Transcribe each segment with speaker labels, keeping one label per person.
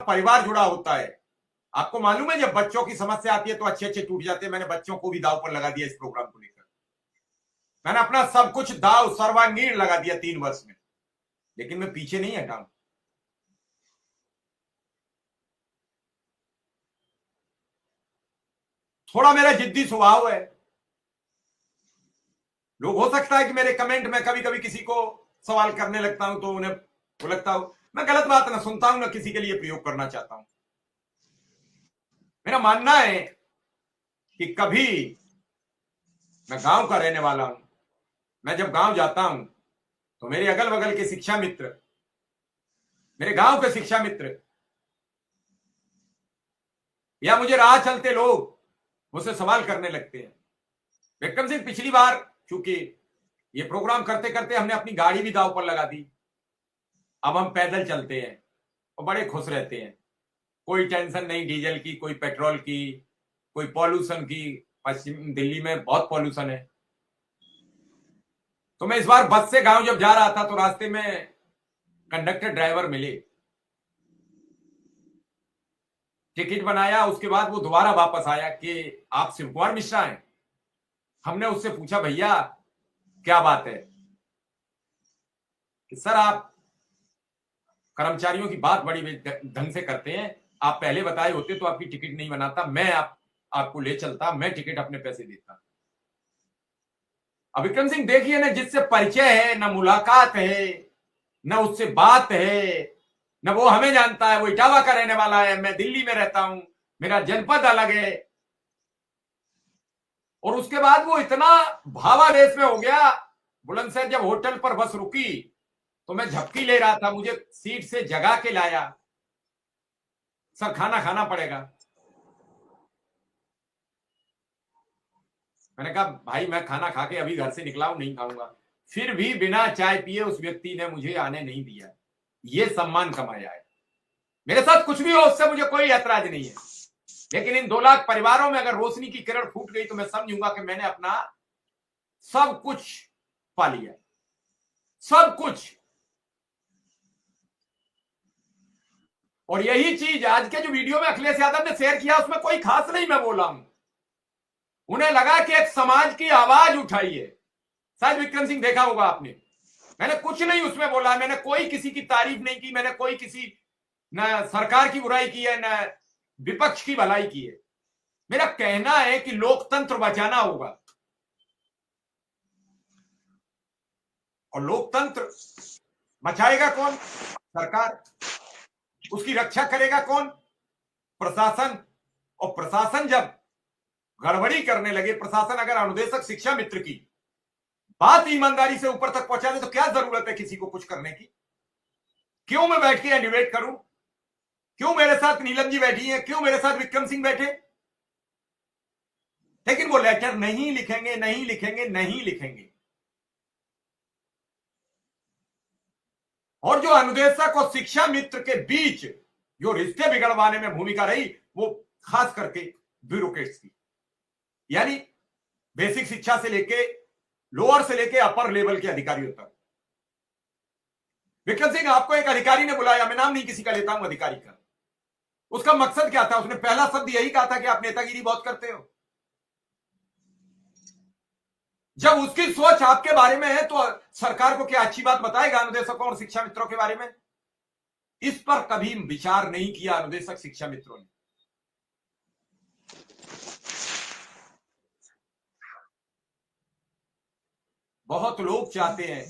Speaker 1: परिवार जुड़ा होता है। आपको मालूम है जब बच्चों की समस्या आती है तो अच्छे अच्छे टूट जाते हैं। मैंने बच्चों को भी दाव पर लगा दिया इस प्रोग्राम को लेकर। मैंने अपना सब कुछ दाव सर्वांगीण लगा दिया 3 वर्ष में, लेकिन मैं पीछे नहीं हटा हूं। थोड़ा मेरा जिद्दी स्वभाव है। लोग हो सकता है कि मेरे कमेंट में कभी कभी किसी को सवाल करने लगता हूं तो उन्हें वो लगता हो मैं गलत बात ना सुनता हूं ना किसी के लिए प्रयोग करना चाहता हूं। मेरा मानना है कि कभी, मैं गांव का रहने वाला हूं, मैं जब गांव जाता हूं तो मेरे अगल बगल के शिक्षा मित्र, मेरे गांव के शिक्षा मित्र या मुझे राह चलते लोग मुझसे सवाल करने लगते हैं। विक्रम सिंह, पिछली बार चूंकि ये प्रोग्राम करते करते हमने अपनी गाड़ी भी दांव पर लगा दी, अब हम पैदल चलते हैं और बड़े खुश रहते हैं। कोई टेंशन नहीं डीजल की, कोई पेट्रोल की, कोई पॉल्यूशन की। पश्चिम दिल्ली में बहुत पॉल्यूशन है। तो मैं इस बार बस से गांव जब जा रहा था तो रास्ते में कंडक्टर ड्राइवर मिले, टिकट बनाया, उसके बाद वो दोबारा वापस आया कि आप शिव कुमार मिश्रा हैं। हमने उससे पूछा भैया क्या बात है, कि सर आप कर्मचारियों की बात बड़ी ढंग से करते हैं, आप पहले बताए होते तो आपकी टिकट नहीं बनाता, मैं आपको ले चलता, मैं टिकट अपने पैसे देता। अब विक्रम सिंह देखिए ना, जिससे परिचय है, ना मुलाकात है, ना उससे बात है, न वो हमें जानता है, वो इटावा का रहने वाला है, मैं दिल्ली में रहता हूं, मेरा जनपद अलग है। और उसके बाद वो इतना भावावेश में हो गया। बुलंदशहर जब होटल पर बस रुकी तो मैं झपकी ले रहा था, मुझे सीट से जगा के लाया, सर खाना खाना पड़ेगा। मैंने कहा भाई मैं खाना खा के अभी घर से निकला हूं, नहीं खाऊंगा। फिर भी बिना चाय पिए उस व्यक्ति ने मुझे आने नहीं दिया। ये सम्मान कमाया है। मेरे साथ कुछ भी हो उससे मुझे कोई ऐतराज नहीं है, लेकिन इन 2 लाख परिवारों में अगर रोशनी की किरण फूट गई तो मैं समझूंगा कि मैंने अपना सब कुछ पा लिया, सब कुछ। और यही चीज आज के जो वीडियो में अखिलेश यादव ने शेयर किया उसमें कोई खास नहीं मैं बोला हूं। उन्हें लगा कि एक समाज की आवाज उठाई है। शायद विक्रम सिंह देखा होगा आपने, मैंने कुछ नहीं उसमें बोला, मैंने कोई किसी की तारीफ नहीं की, मैंने कोई किसी न सरकार की बुराई की है न विपक्ष की भलाई की है। मेरा कहना है कि लोकतंत्र बचाना होगा, और लोकतंत्र बचाएगा कौन? सरकार। उसकी रक्षा करेगा कौन? प्रशासन। और प्रशासन जब गड़बड़ी करने लगे, प्रशासन अगर अनुदेशक शिक्षा मित्र की बात ईमानदारी से ऊपर तक पहुंचा दे तो क्या जरूरत है किसी को कुछ करने की? क्यों मैं बैठ के डिबेट करूं? क्यों मेरे साथ नीलम जी बैठी है? क्यों मेरे साथ विक्रम सिंह बैठे? लेकिन वो लेटर नहीं लिखेंगे, नहीं लिखेंगे, नहीं लिखेंगे। और जो अनुदेशक और शिक्षा मित्र के बीच जो रिश्ते बिगड़वाने में भूमिका रही वो खास करके ब्यूरोक्रेट्स की, यानी बेसिक शिक्षा से लेके लोअर से लेके अपर लेवल के अधिकारियों तक। विक्रम सिंह, आपको एक अधिकारी ने बुलाया, मैं नाम नहीं किसी का लेता हूं अधिकारी का, उसका मकसद क्या था? उसने पहला शब्द यही कहा था कि आप नेतागिरी बहुत करते हो। जब उसकी सोच आपके बारे में है तो सरकार को क्या अच्छी बात बताएगा अनुदेशकों और शिक्षा मित्रों के बारे में? इस पर कभी विचार नहीं किया अनुदेशक शिक्षा मित्रों ने। बहुत लोग चाहते हैं,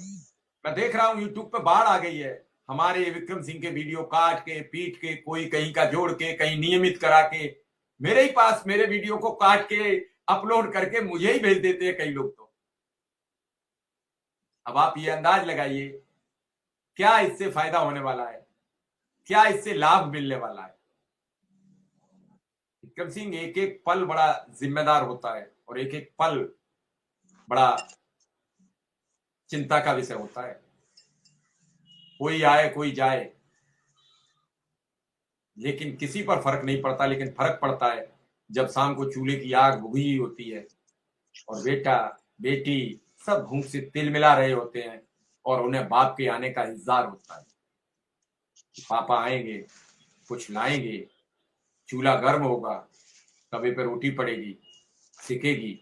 Speaker 1: मैं देख रहा हूं यूट्यूब पे बाढ़ आ गई है, हमारे विक्रम सिंह के वीडियो काट के पीट के, कोई कहीं का जोड़ के, कहीं नियमित करा के मेरे ही पास मेरे वीडियो को काट के अपलोड करके मुझे ही भेज देते हैं कई लोग। तो अब आप ये अंदाज लगाइए क्या इससे फायदा होने वाला है, क्या इससे लाभ मिलने वाला है। विक्रम सिंह, एक एक पल बड़ा जिम्मेदार होता है और एक एक पल बड़ा चिंता का विषय होता है। कोई आए कोई जाए, लेकिन किसी पर फर्क नहीं पड़ता। लेकिन फर्क पड़ता है जब शाम को चूल्हे की आग बुझी होती है और बेटा बेटी सब भूख से तिल मिला रहे होते हैं और उन्हें बाप के आने का इंतजार होता है, पापा आएंगे, कुछ लाएंगे, चूल्हा गर्म होगा, तवे पे रोटी पड़ेगी, सिकेगी,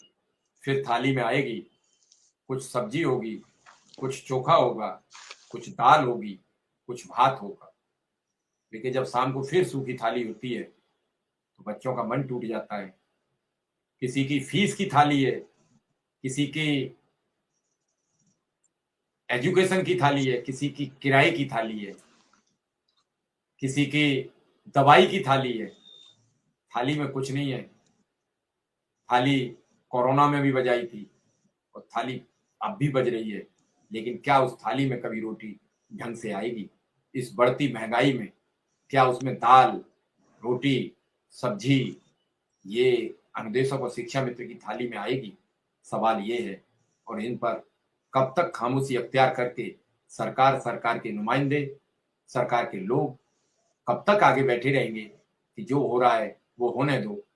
Speaker 1: फिर थाली में आएगी, कुछ सब्जी होगी, कुछ चोखा होगा, कुछ दाल होगी, कुछ भात होगा। लेकिन जब शाम को फिर सूखी थाली होती है तो बच्चों का मन टूट जाता है। किसी की फीस की थाली है, किसी की एजुकेशन की थाली है, किसी की किराए की थाली है, किसी की दवाई की थाली है। थाली में कुछ नहीं है। थाली कोरोना में भी बजाई थी और थाली अब भी बज रही है, लेकिन क्या उस थाली में कभी रोटी ढंग से आएगी? इस बढ़ती महंगाई में क्या उसमें दाल, रोटी, सब्जी ये अनुदेशक और शिक्षा मित्र की थाली में आएगी? सवाल ये है। और इन पर कब तक खामोशी अख्तियार करके सरकार के नुमाइंदे, सरकार के लोग कब तक आगे बैठे रहेंगे कि जो हो रहा है वो होने दो,